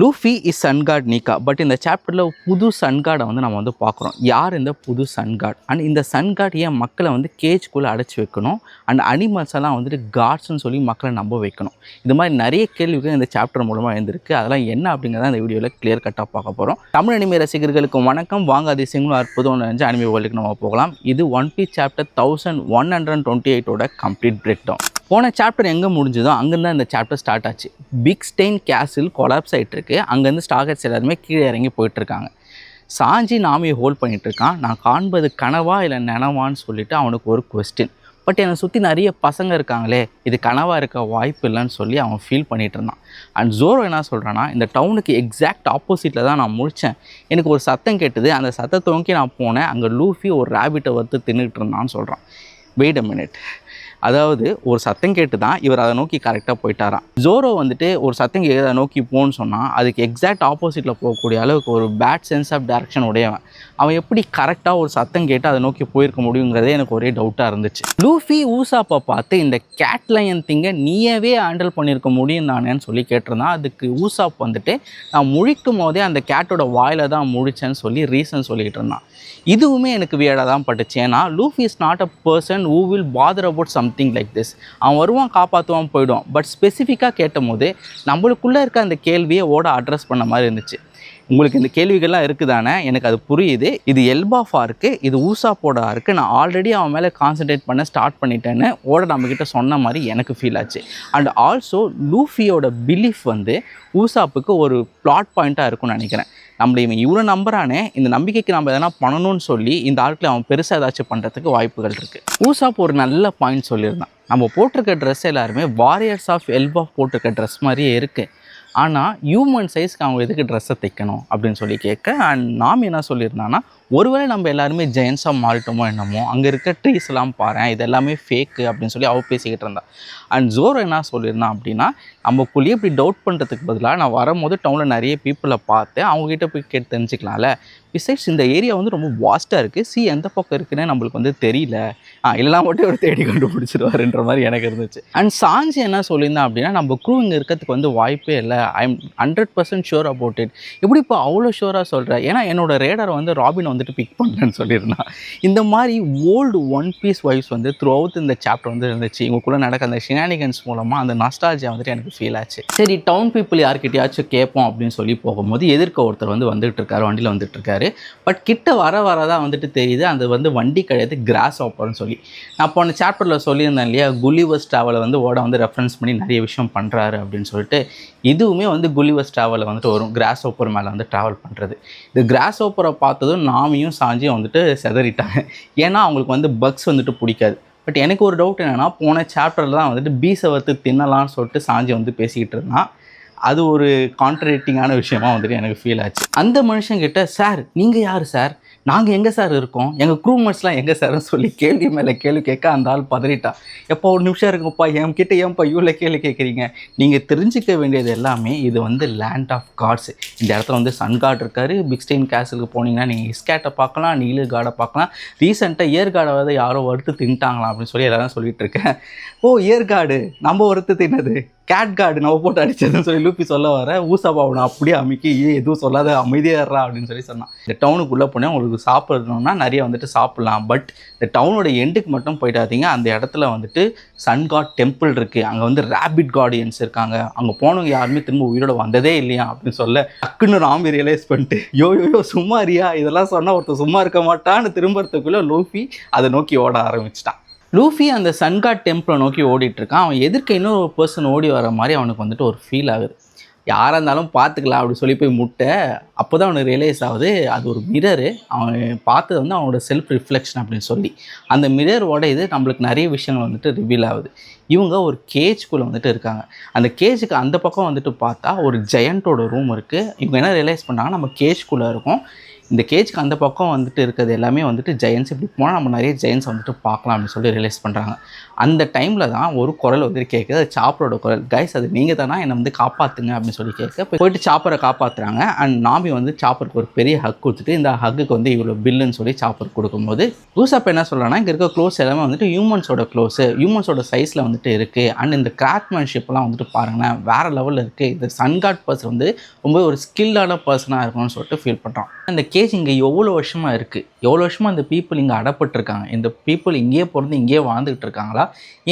Luffy is sun god Nika. But இந்த சாப்டரில் புது சன் காடை வந்து நம்ம வந்து பார்க்குறோம். யார் இந்த புது சன் காட் அண்ட் இந்த சன் காட் ஏன் மக்களை வந்து கேஜ்குள்ளே அடைச்சி வைக்கணும் அண்ட் அனிமல்ஸ் எல்லாம் வந்துட்டு காட்ஸ்ன்னு சொல்லி மக்களை நம்ப வைக்கணும். இது மாதிரி நிறைய கேள்விகள் இந்த சாப்டர் மூலமாக எழுந்திருக்கு. அதெல்லாம் என்ன அப்படிங்கிறத இந்த வீடியோவில் கிளியர் கட்டாக பார்க்க போகிறோம். தமிழ் அனிமே ரசிகர்களுக்கு வணக்கம். வாங்க அதிசயங்களும் அற்புதம் நினைஞ்சு அனிமே வேர்ல்டுக்கு நம்ம போகலாம். இது one piece chapter 1128 complete breakdown. போன சாப்டர் எங்கே முடிஞ்சதோ அங்கேருந்து இந்த சாப்டர் ஸ்டார்ட் ஆச்சு. பிக் ஸ்டெயின் கேசில் கொலாப்ஸ் ஆகிட்டு இருக்கு. அங்கேருந்து ஸ்டாகர்ஸ் எல்லாருமே கீழே இறங்கி போயிட்டுருக்காங்க. சாஞ்சி நாமியை ஹோல்ட் பண்ணிகிட்ருக்கான். நான் காண்பது கனவா இல்லை நனவான்னு சொல்லிட்டு அவனுக்கு ஒரு கொஸ்டின். பட் என்னை சுற்றி நிறைய பசங்க இருக்காங்களே, இது கனவாக இருக்க வாய்ப்பு இல்லைன்னு சொல்லி அவன் ஃபீல் பண்ணிகிட்டு இருந்தான். அண்ட் ஜோரோ என்ன சொல்கிறான்னா, இந்த டவுனுக்கு எக்ஸாக்ட் ஆப்போசிட்டில் தான் நான் முழித்தேன். எனக்கு ஒரு சத்தம் கேட்டது. அந்த சத்தத்தை நோக்கி நான் போனேன். அங்கே லூஃபி ஒரு ரேபிட்டை வறுத்து தின்னுட்டு இருந்தான்னு சொல்கிறான். Wait a minute. அதாவது ஒரு சத்தம் கேட்டு தான் இவர் அதை நோக்கி கரெக்டாக போயிட்டாராம். ஜோரோ வந்துட்டு ஒரு சத்தம் கேட்க அதை நோக்கி போன்னு சொன்னால் அதுக்கு எக்ஸாக்ட் ஆப்போசிட்டில் போகக்கூடிய அளவுக்கு ஒரு பேட் சென்ஸ் ஆஃப் டைரக்ஷன் உடையவன். அவன் எப்படி கரெக்டாக ஒரு சத்தம் கேட்டு அதை நோக்கி போயிருக்க முடியுங்கிறதே எனக்கு ஒரே டவுட்டாக இருந்துச்சு. லூஃபி ஊசாப்பை பார்த்து இந்த கேட் லயன் திங்கை நீயவே ஹேண்டில் பண்ணியிருக்க முடியும் தானேன்னு சொல்லி கேட்டிருந்தான். அதுக்கு ஊசாப் வந்துட்டு நான் முழிக்கும் போதே அந்த கேட்டோட வாயில் தான் முழிச்சேன்னு சொல்லி ரீசன் சொல்லிகிட்டு இருந்தான். இதுவுமே எனக்கு வியடாக தான் பட்டுச்சு. ஏன்னா Luffy is not a person who will father about something like this. அவன் வருவான், காப்பாற்றுவான், போயிடுவான். பட் ஸ்பெசிஃபிக்காக கேட்டும் போது நம்மளுக்குள்ளே இருக்க அந்த கேள்வியை அட்ரஸ் பண்ண மாதிரி இருந்துச்சு. உங்களுக்கு இந்த கேள்விகள்லாம் இருக்குதானே, எனக்கு அது புரியுது. இது எல்பாஃபா இருக்குது, இது ஊசாப்போடா இருக்குது. நான் ஆல்ரெடி அவன் மேலே கான்சன்ட்ரேட் பண்ண ஸ்டார்ட் பண்ணிட்டேன்னு நம்மக்கிட்ட சொன்ன மாதிரி எனக்கு ஃபீல் ஆச்சு. அண்ட் ஆல்சோ லூஃபியோட பிலீஃப் வந்து ஊசாப்புக்கு ஒரு பிளாட் பாயிண்ட்டாக இருக்கும்னு நினைக்கிறேன். நம்மளை இவன் இவ்வளோ நம்புறானே, இந்த நம்பிக்கைக்கு நம்ம எதனா பண்ணணும்னு சொல்லி இந்த ஆட்களை அவன் பெருசாக ஏதாச்சும் பண்ணுறதுக்கு வாய்ப்புகள் இருக்குது. ஊசாப் ஒரு நல்ல பாயிண்ட் சொல்லியிருந்தான். நம்ம போட்டிருக்க ட்ரெஸ் எல்லாருமே வாரியர்ஸ் ஆஃப் எல்பாஃப் போட்டிருக்க ட்ரெஸ் மாதிரியே இருக்குது. ஆனால் ஹியூமன் சைஸ்க்கு அவங்க எதுக்கு ட்ரெஸ்ஸை தைக்கணும் அப்படின்னு சொல்லி கேட்க, அண்ட் நாம் என்ன சொல்லியிருந்தான்னா, ஒருவேளை நம்ம எல்லாருமே ஜெயன்ஸாக மாறிட்டோமோ என்னமோ, அங்கே இருக்க ட்ரீஸ் எல்லாம் பாரு, இது எல்லாமே ஃபேக்கு அப்படின்னு சொல்லி அவள் பேசிக்கிட்டு இருந்தா. அண்ட் ஜோரோ என்ன சொல்லியிருந்தான் அப்படின்னா, நம்மக்குள்ளேயே இப்படி டவுட் பண்ணுறதுக்கு பதிலாக நான் வரும்போது டவுனில் நிறைய பீப்புளை பார்த்து அவங்ககிட்ட போய் கேட்டு தெரிஞ்சுக்கலாம்ல. பிசைட்ஸ் இந்த ஏரியா வந்து ரொம்ப வாஸ்ட்டாக இருக்குது, எந்த பக்கம் இருக்குன்னு நம்மளுக்கு வந்து தெரியல, இல்லைனா மட்டும் ஒரு தேடி கண்டுபிடிச்சிடுவாருன்ற மாதிரி எனக்கு இருந்துச்சு. அண்ட் சாஞ்சி என்ன சொல்லியிருந்தான் அப்படின்னா, நம்ம க்ரூ இங்கே இருக்கிறதுக்கு வந்து வாய்ப்பே இல்லை, I am 100% sure about it. எப்படி இப்போ அவ்வளோ ஷூராக சொல்கிறேன்? ஏன்னா என்னோட ரேடரை வந்து ராபின் வந்துட்டு பிக் பண்ணலன்னு சொல்லியிருந்தான். இந்த மாதிரி ஓல்டு ஒன் பீஸ் வைஸ் வந்து த்ரூ அவுட் இந்த சாப்டர் வந்து இருந்துச்சு. இவங்களுக்குள்ளே நடக்க அந்த ஷினானிகன்ஸ் மூலமாக அந்த நாஸ்டாலஜியா வந்துட்டு எனக்கு ஃபீல் ஆச்சு. சரி, டவுன் பீப்புள் யார்கிட்டயாச்சும் கேட்போம் அப்படின்னு சொல்லி போகும்போது எதிர்க்க ஒருத்தர் வந்து வந்துட்டு இருக்காரு, வண்டியில் வந்துட்டு இருக்காரு. பட் கிட்ட வரதான் வந்துட்டு தெரியுது அது வந்து வண்டி கிடையாது, கிராஸ் ஹாப்பர்னு சொல்லி. நான் போன சாப்டரில் சொல்லியிருந்தேன் இல்லையா, குலிவர்ஸ் ட்ராவலை வந்து வந்து ரெஃபரன்ஸ் பண்ணி நிறைய விஷயம் பண்ணுறாரு அப்படின்னு சொல்லிட்டு. இதுவுமே வந்து குலிவர்ஸ் ட்ராவலில் வந்துட்டு வரும், கிராஸ் ஹாப்பர் மேலே வந்து ட்ராவல் பண்ணுறது. இந்த கிராஸ் ஹாப்பரை பார்த்ததும் நாமியும் சாஞ்சியும் வந்துட்டு செதறிட்டாங்க. ஏன்னா அவங்களுக்கு வந்து பக்ஸ் வந்துட்டு பிடிக்காது. பட் எனக்கு ஒரு டவுட் என்னென்னா, போன சாப்டரில் தான் வந்துட்டு பீஸை வறுத்து தின்னலான்னு சொல்லிட்டு சாஞ்சி வந்து பேசிக்கிட்டு இருந்தான். அது ஒரு கான்ட்ரடிக்டிங்கான விஷயமா வந்துட்டு எனக்கு ஃபீல் ஆச்சு. அந்த மனுஷங்கிட்ட, சார் நீங்கள் யார் சார், நாங்கள் எங்கே சார் இருக்கோம், எங்கள் க்ரூமெட்ஸ்லாம் எங்கே சார்னு சொல்லி கேள்வி மேலே கேள்வி கேட்க அந்த ஆள் பதறிட்டான். எப்போ ஒரு நிமிஷம் இருக்குப்பா, என்கிட்ட ஏன்ப்பா இவ்வளோ கேள்வி கேட்குறீங்க? நீங்கள் தெரிஞ்சிக்க வேண்டியது எல்லாமே இது வந்து லேண்ட் ஆஃப் காட்ஸ். இந்த இடத்துல வந்து சன் காட் இருக்கார். பிக் ஸ்டெயின் கேசலுக்கு போனீங்கன்னா நீங்கள் இஸ்கேட்டை பார்க்கலாம், நீலு காடை பார்க்கலாம். ரீசெண்டாக இயர் காடை வந்து யாரோ வறுத்து தின்ட்டாங்களாம் அப்படின்னு சொல்லி எல்லாரும் சொல்லிட்டு இருக்கேன். ஓ, இயர் காடு நம்ம வறுத்து தின்னது, கேட் கார்டு நம்ம போட்டு அடிச்சதுன்னு சொல்லி லூப்பி சொல்ல வர, ஊசாப்பா அவனை அப்படியே அமைக்கி எதுவும் சொல்லாத அமைதியாடுறா அப்படின்னு சொல்லி சொன்னான். இந்த டவுனுக்குள்ளே போனால் உங்களுக்கு சாப்பிடணும்னா நிறைய வந்துட்டு சாப்பிட்லாம். பட் இந்த டவுனோட எண்டுக்கு மட்டும் போயிட்டாதீங்க. அந்த இடத்துல வந்துட்டு சன் காட் டெம்பிள் இருக்குது, அங்கே வந்து ரேபிட் கார்டியன்ஸ் இருக்காங்க, அங்கே போனவங்க யாருமே திரும்ப உயிரோட வந்ததே இல்லையா அப்படின்னு சொல்ல, டக்குன்னு ராமி ரியலைஸ் பண்ணிட்டு, யோ சும்மாரியா இதெல்லாம் சொன்னால் ஒருத்தர் சும்மா இருக்க மாட்டான்னு திரும்புறதுக்குள்ளே லூஃபி அதை நோக்கி ஓட ஆரம்பிச்சிட்டான். லூஃபி அந்த சன் காட் டெம்பிளை நோக்கி ஓடிட்டுருக்கான். அவன் எதிர்க்க இன்னொரு பர்சன் ஓடி வர மாதிரி அவனுக்கு வந்துட்டு ஒரு ஃபீல் ஆகுது. யாராக இருந்தாலும் பார்த்துக்கலாம் அப்படி சொல்லி போய் முட்டை. அப்போ தான் அவனுக்கு ரியலைஸ் ஆகுது அது ஒரு மிரரு. அவன் பார்த்தது வந்து அவனோட செல்ஃப் ரிஃப்ளெக்ஷன் அப்படின்னு சொல்லி. அந்த மிரரோட இது நம்மளுக்கு நிறைய விஷயங்கள் வந்துட்டு ரிவீல் ஆகுது. இவங்க ஒரு கேஜ்குள்ளே வந்துட்டு இருக்காங்க. அந்த கேஜுக்கு அந்த பக்கம் வந்துட்டு பார்த்தா ஒரு ஜெயண்ட்டோட ரூம் இருக்குது. இவங்க என்ன ரியலைஸ் பண்ணாங்கன்னா, நம்ம கேஜ்குள்ளே இருக்கோம், இந்த கேஜ்க்கு அந்த பக்கம் வந்துட்டு இருக்கிறது எல்லாமே வந்துட்டு ஜெயன்ஸ். இப்படி போனால் நம்ம நிறைய ஜெயன்ஸ் வந்துட்டு பார்க்கலாம் அப்படின்னு சொல்லி ரியலைஸ் பண்ணுறாங்க. அந்த டைமில் தான் ஒரு குரல் வந்துட்டு கேட்குது, அது சாப்பரோட குரல். கைஸ் அது நீங்கள் தானே என்னை வந்து காப்பாற்றுங்க அப்படின்னு சொல்லி கேட்க போயிட்டு சாப்பரை காப்பாற்றுறாங்க. அண்ட் நாமி வந்து சாப்பருக்கு ஒரு பெரிய ஹக் கொடுத்துட்டு இந்த ஹக்குக்கு வந்து இவ்வளோ பில்லுன்னு சொல்லி சாப்பருக்கு கொடுக்கும்போது உசாப் என்ன சொல்கிறாங்கன்னா, இங்கே இருக்க க்ளோஸ் எல்லாமே வந்துட்டு ஹியூமன்ஸோட க்ளோஸு, ஹியூமன்ஸோட சைஸில் வந்துட்டு இருக்குது. அண்ட் இந்த கிராஃப்ட்மேன்ஷிப்லாம் வந்துட்டு பாருங்களேன் வேறு லெவலில் இருக்குது. இந்த சன்காட் பர்சன் வந்து ரொம்ப ஒரு ஸ்கில்லான பர்சனாக இருக்கணும்னு சொல்லிட்டு ஃபீல் பண்ணுறான். அந்த கேஜ் இங்கே எவ்வளோ வருஷமாக இருக்குது, எவ்வளோ வருஷமாக இந்த பீப்புள் இங்கே அடப்பட்டிருக்காங்க, இந்த பீப்புள் இங்கேயே பிறந்து இங்கேயே வாழ்ந்துகிட்டு இருக்காங்களா,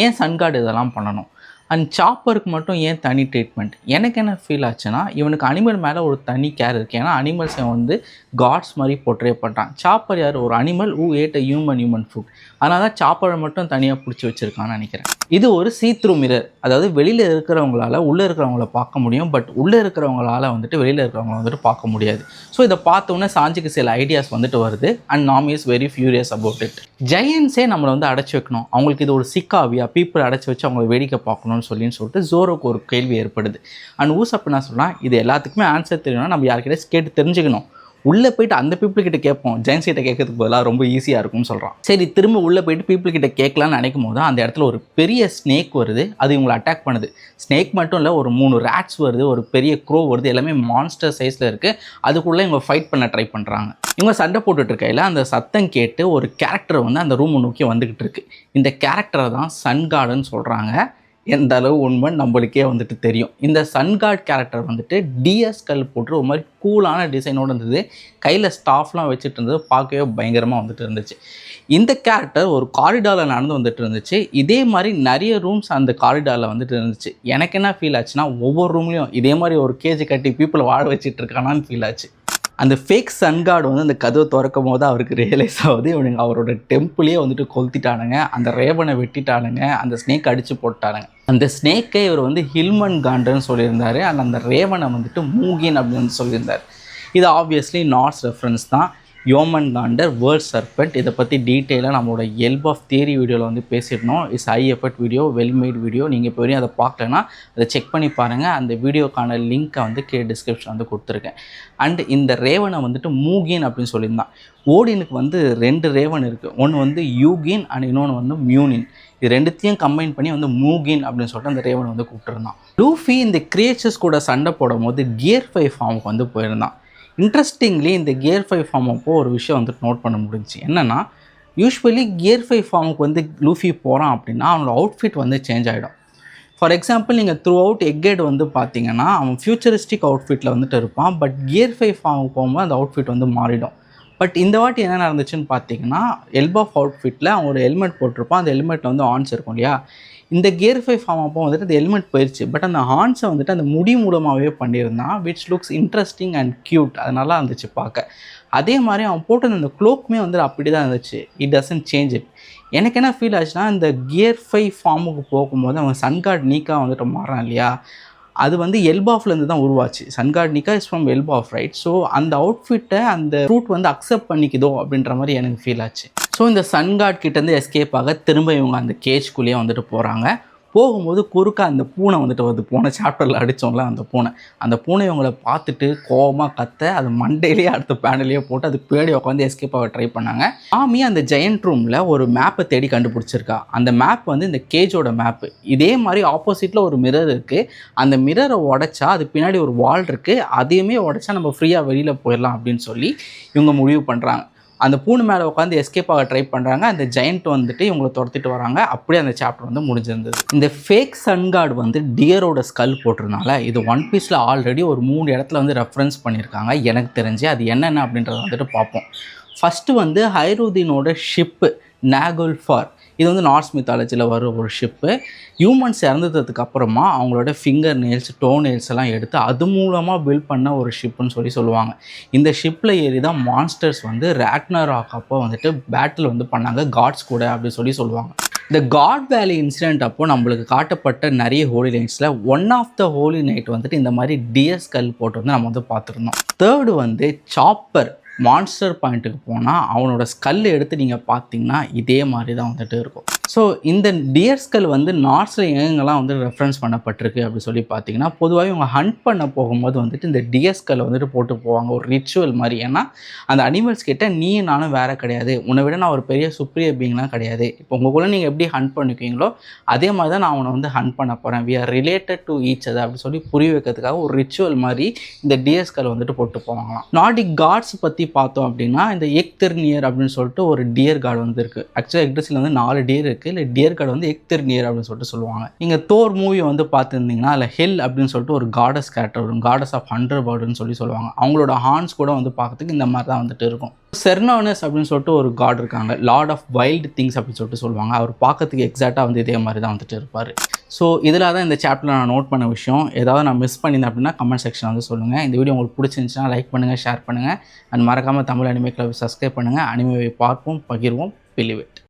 ஏன் சன்காட் இதெல்லாம் பண்ணணும்? அண்ட் சாப்பருக்கு மட்டும் ஏன் தனி ட்ரீட்மெண்ட்? எனக்கு என்ன ஃபீல் ஆச்சுன்னா, இவனுக்கு அனிமல் மேலே ஒரு தனி கேர் இருக்குது. ஏன்னா அனிமல்ஸை வந்து காட்ஸ் மாதிரி போர்ட்ரே பண்ணுறான். சாப்பர் யார்? ஒரு animal who ate a human food. அதனால தான் சாப்பரை மட்டும் தனியாக பிடிச்சி வச்சுருக்கான்னு நினைக்கிறேன். இது ஒரு சீத்ரூ மிரர், அதாவது வெளியில் இருக்கிறவங்களால உள்ளே இருக்கிறவங்கள பார்க்க முடியும், பட் உள்ளே இருக்கிறவங்களால வந்துட்டு வெளியில் இருக்கிறவங்கள வந்துட்டு பார்க்க முடியாது. ஸோ இதை பார்த்தோன்னே சாஞ்சிக்கு சில ஐடியாஸ் வந்துட்டு வருது. And Nami is very furious about it. ஜெயன்ஸே நம்மளை வந்து அடைச்சி வைக்கணும், அவங்களுக்கு இது ஒரு சிக்காவியா, பீப்புள் அடைச்சி வச்சு அவங்கள வேடிக்கை பார்க்கணும்னு சொல்லிட்டு ஜோரோக்கு ஒரு கேள்வி ஏற்படுது. அண்ட் ஊசப் என்ன சொல்கிறான், இது எல்லாத்துக்குமே ஆன்சர் தெரியணும்னா நம்ம யார்கிட்ட கேட்டு தெரிஞ்சுக்கணும். உள்ளே போயிட்டு அந்த பீப்புள் கிட்ட கேட்போம், ஜெயன்ஸ் கிட்ட கேட்கறதுக்கு பதிலாக ரொம்ப ஈஸியாக இருக்கும்னு சொல்கிறான். சரி திரும்ப உள்ளே போயிட்டு பீப்புள் கிட்ட கேட்கலான்னு நினைக்கும் போது அந்த இடத்துல ஒரு பெரிய ஸ்னேக் வருது, அது இவங்களை அட்டாக் பண்ணுது. ஸ்னேக் மட்டும் இல்லை, ஒரு 3 ரேட்ஸ் வருது, ஒரு பெரிய க்ரோ வருது, எல்லாமே மான்ஸ்டர் சைஸில் இருக்குது. அதுக்குள்ளே இவங்க ஃபைட் பண்ண ட்ரை பண்ணுறாங்க. இவங்க சண்டை போட்டுட்டு இருக்கையில் அந்த சத்தம் கேட்டு ஒரு கேரக்டர் வந்து அந்த ரூமை நோக்கி வந்துக்கிட்டு இருக்கு. இந்த கேரக்டரை தான் சன்கார்டுன்னு சொல்கிறாங்க. எந்த அளவு உண்மை நம்மளுக்கே வந்துட்டு தெரியும். இந்த சன்கார்ட் கேரக்டர் வந்துட்டு டிஎஸ்கல் போட்டு ஒரு மாதிரி கூலான டிசைனோடு இருந்தது, கையில் ஸ்டாஃப்லாம் வச்சுட்டு இருந்தது, பார்க்கவே பயங்கரமாக வந்துட்டு இருந்துச்சு. இந்த கேரக்டர் ஒரு காரிடாரில் நடந்து வந்துட்டு இருந்துச்சு. இதே மாதிரி நிறைய ரூம்ஸ் அந்த காரிடாரில் வந்துட்டு இருந்துச்சு. எனக்கு என்ன ஃபீல் ஆச்சுன்னா, ஒவ்வொரு ரூம்லேயும் இதே மாதிரி ஒரு கேஜ் கட்டி பீப்புளை வாழ வச்சுட்டு இருக்கானான்னு ஃபீல் ஆச்சு. அந்த ஃபேக் சன்கார்டு வந்து அந்த கதவை திறக்கும் போது அவருக்கு ரியலைஸ் ஆகுது, இவனுங்க அவரோட டெம்பிளையே வந்துட்டு கொளுத்திட்டானுங்க, அந்த ரேவனை வெட்டிட்டானுங்க, அந்த ஸ்னேக் அடித்து போட்டானுங்க. அந்த ஸ்னேக்கை இவர் வந்து ஹில்மன் காண்டர்னு சொல்லியிருந்தார். அண்ட் அந்த ரேவனை வந்துட்டு மூகின் அப்படின்னு சொல்லியிருந்தார். இது ஆப்வியஸ்லி நார்ஸ் ரெஃபரன்ஸ் தான். Jormungandr, world serpent. இதை பற்றி டீட்டெயிலாக நம்மளோட எல்ப் ஆஃப் தியரி வீடியோவில் வந்து பேசிடணும். It's high effort video, well made video. நீங்கள் இப்போ வரையும் அதை பார்க்கலன்னா அதை செக் பண்ணி பாருங்கள். அந்த வீடியோக்கான லிங்க்கை வந்து டிஸ்கிரிப்ஷன் வந்து கொடுத்துருக்கேன். அண்ட் இந்த ரேவனை வந்துட்டு மூகின் அப்படின்னு சொல்லியிருந்தான். ஓடினுக்கு வந்து 2 ரேவன் இருக்குது. ஒன்று வந்து யூகின் அண்ட் இன்னொன்று வந்து மியூனின். இது ரெண்டுத்தையும் கம்பைன் பண்ணி வந்து மூகின் அப்படின்னு சொல்லிட்டு அந்த ரேவனை வந்து கூப்பிட்டுருந்தான். லூஃபி இந்த கிரியேச்சர்ஸ் கூட சண்டை போடும் போது கியர் 5 ஃபார்முக்கு வந்து போயிருந்தான். இன்ட்ரெஸ்டிங்லி இந்த கியர் 5 ஃபார்ம் அப்போ ஒரு விஷயம் வந்துட்டு நோட் பண்ண முடிஞ்சிச்சு. என்னென்னா, யூஸ்வலி கியர் 5 ஃபார்முக்கு வந்து லூஃபி போகிறான் அப்படின்னா அவனோட அவுட்ஃபிட் வந்து சேஞ்ச் ஆகிடும். ஃபார் எக்ஸாம்பிள் நீங்கள் த்ரூ அவுட் எக்கேட் வந்து பார்த்தீங்கன்னா அவன் ஃபியூச்சரிஸ்டிக் அவுட்ஃபிட்டில் வந்துட்டு இருப்பான். பட் கியர் 5 ஃபார்முக்கு போகும்போது அந்த அவுட்ஃபிட் வந்து மாறிடும். பட் இந்த வாட்டி என்ன நடந்துச்சுன்னு பார்த்தீங்கன்னா, எல்ப் ஆஃப் அவுட்ஃபிட்டில் அவன் ஒரு ஹெல்மெட் போட்டிருப்பான். அந்த ஹெல்மெட்டில் வந்து ஆன்ஸ் இருக்கும் இல்லையா. இந்த கியர் 5 ஃபார்ம் அப்போ வந்துட்டு அந்த ஹெல்மெட் போயிடுச்சு. பட் அந்த ஹார்ன்ஸை வந்துட்டு அந்த முடி மூலமாகவே பண்ணியிருந்தான், which looks interesting and cute. அது நல்லா இருந்துச்சு பார்க்க. அதே மாதிரி அவன் போட்டது அந்த க்ளோக்குமே வந்துட்டு அப்படி தான் இருந்துச்சு. It doesn't change it. எனக்கு என்ன ஃபீல் ஆச்சுன்னா, இந்த கியர் 5 ஃபார்முக்கு போகும்போது அவன் சன்கார்ட் நீக்கா வந்துட்டு மாறான் இல்லையா, அது வந்து எல்பாஃப்லேருந்து தான் உருவாச்சு. சன்கார்ட் நீக்கா இஸ் ஃப்ரம் எல்பாஃப், ரைட்? ஸோ அந்த அவுட்ஃபிட்டை அந்த ரூட் வந்து அக்செப்ட் பண்ணிக்குதோ அப்படின்ற மாதிரி எனக்கு ஃபீல் ஆச்சு. ஸோ இந்த சன்கார்ட் கிட்டேருந்து எஸ்கேப் ஆக திரும்ப இவங்க அந்த கேஜ்குள்ளேயே வந்துட்டு போகிறாங்க. போகும்போது குறுக்க அந்த பூனை வந்துட்டு வருது. போன சாப்டரில் அடித்தோம்ல அந்த பூனை இவங்களை பார்த்துட்டு கோபமாக கத்த, அது மண்டையிலேயே அடுத்த பேனலையே போட்டு அது பேடி உட்காந்து எஸ்கேப் ஆக ட்ரை பண்ணாங்க. ஆமி அந்த ஜெயண்ட் ரூமில் ஒரு மேப்பை தேடி கண்டுபிடிச்சிருக்கா. அந்த மேப் வந்து இந்த கேஜோட மேப்பு. இதே மாதிரி ஆப்போசிட்டில் ஒரு மிரர் இருக்குது. அந்த மிரரை உடைச்சா அது பின்னாடி ஒரு வால் இருக்குது, அதையுமே உடைச்சா நம்ம ஃப்ரீயாக வெளியில் போயிடலாம் அப்படின்னு சொல்லி இவங்க முடிவு பண்ணுறாங்க. அந்த பூனை மேலே உட்காந்து எஸ்கேப் ஆக ட்ரை பண்ணுறாங்க. அந்த ஜெயண்ட் வந்துட்டு இவங்களை துரத்திட்டு வராங்க. அப்படியே அந்த சாப்டர் வந்து முடிஞ்சிருந்தது. இந்த ஃபேக் சன்கார்டு வந்து டியரோட ஸ்கல் போட்டிருந்தால இது ஒன் பீஸில் ஆல்ரெடி ஒரு 3 இடத்துல வந்து ரெஃபரன்ஸ் பண்ணியிருக்காங்க. எனக்கு தெரிஞ்சு அது என்னென்ன அப்படின்றத வந்துட்டு பார்ப்போம். ஃபஸ்ட்டு வந்து ஹைருதீனோட ஷிப்பு நாகுல்ஃபார். இது வந்து நார்ஸ் மித்தாலஜியில் வர ஒரு ஷிப்பு. ஹியூமன்ஸ் இறந்ததுக்கு அப்புறமா அவங்களோட ஃபிங்கர் நெயில்ஸ், டோ நெயில்ஸ் எல்லாம் எடுத்து அது மூலமாக பில்ட் பண்ண ஒரு ஷிப்புன்னு சொல்லி சொல்லுவாங்க. இந்த ஷிப்பில் ஏறி தான் மான்ஸ்டர்ஸ் வந்து ராக்னராக் அப்போ வந்துட்டு பேட்டில் வந்து பண்ணாங்க காட்ஸ் கூட அப்படின்னு சொல்லி சொல்லுவாங்க. இந்த காட் வேலி இன்சிடென்ட் அப்போது நம்மளுக்கு காட்டப்பட்ட நிறைய ஹோலி நைட்ஸில் one of the holy knight வந்துட்டு இந்த மாதிரி டிஎஸ்கல் போட்டு வந்து நம்ம வந்து பார்த்துருந்தோம். தேர்டு வந்து சாப்பர் மான்ஸ்டர் பாயிண்ட்டுக்கு போனால் அவனோட ஸ்கல் எடுத்து நீங்கள் பார்த்தீங்கன்னா இதே மாதிரி தான் வந்துட்டு இருக்கும். ஸோ இந்த டியர் ஸ்கல் வந்து நார்ஸில் எங்கெங்கெல்லாம் வந்து ரெஃபரன்ஸ் பண்ணப்பட்டிருக்கு அப்படி சொல்லி பார்த்தீங்கன்னா, பொதுவாகவே இவங்க ஹண்ட் பண்ண போகும்போது வந்துட்டு இந்த டியர் ஸ்கல்லை வந்துட்டு போட்டு போவாங்க ஒரு ரிச்சுவல் மாதிரி. ஏன்னா அந்த அனிமல்ஸ் கிட்ட நீயும் நானும் வேறு கிடையாது, உன்னை விட நான் ஒரு பெரிய சுப்ரியர் பீங்லாம் கிடையாது, இப்போ உங்களுக்குள்ள நீங்கள் எப்படி ஹண்ட் பண்ணிக்குவீங்களோ அதே மாதிரி தான் நான் அவனை வந்து ஹண்ட் பண்ண போகிறேன், we are related to each other அப்படி சொல்லி புரிய வைக்கிறதுக்காக ஒரு ரிச்சுவல் மாதிரி இந்த டியர் ஸ்கல் வந்துட்டு போட்டு போவாங்களாம். நார்டிக் காட்ஸ் பற்றி பார்த்தோம் அப்படின்னா இந்த எக்திர்னியர் அப்படின்னு சொல்லிட்டு ஒரு டியர் கார்டு வந்து இருக்குது. ஆக்சுவலாக எக்ட்ரஸில் வந்து 4 டியர் இருக்குது. இல்லை டியர் கார்டு வந்து எக்திர்னியர் அப்படின்னு சொல்லிட்டு சொல்லுவாங்க. நீங்கள் தோர் மூவி வந்து பார்த்துருந்தீங்கன்னா அதில் ஹெல் அப்படின்னு சொல்லிட்டு ஒரு காடஸ் கேரக்டர் வரும், காடஸ் ஆஃப் அண்டர்வேர்ல்டுன்னு சொல்லி சொல்லுவாங்க. அவங்களோட ஹார்ன்ஸ் கூட வந்து பார்க்கறதுக்கு இந்த மாதிரி தான் வந்துட்டு இருக்கும். செர்னோனஸ் அப்படின்னு சொல்லிட்டு ஒரு காட் இருக்காங்க, லார்ட் ஆஃப் வைல்டு திங்ஸ் அப்படின்னு சொல்லிட்டு சொல்லுவாங்க. அவர் பார்க்கறதுக்கு எக்ஸாக்டாக வந்து இதே மாதிரி தான் வந்துட்டு இருப்பார். ஸோ இதில் தான் இந்த சாப்டரில் நான் நோட் பண்ண விஷயம். ஏதாவது நான் மிஸ் பண்ணியிருந்தேன் அப்படின்னா கமெண்ட் செக்ஷன் வந்து சொல்லுங்கள். இந்த வீடியோ உங்களுக்கு பிடிச்சிருந்துச்சுன்னா லைக் பண்ணுங்கள், ஷேர் பண்ணுங்கள். அண்ட் மறக்காமல் தமிழ் அனிமே கிளப் சப்ஸ்கிரைப் பண்ணுங்கள். அனிமேவை பார்ப்போம், பகிர்வோம், பிலீவ் இட்.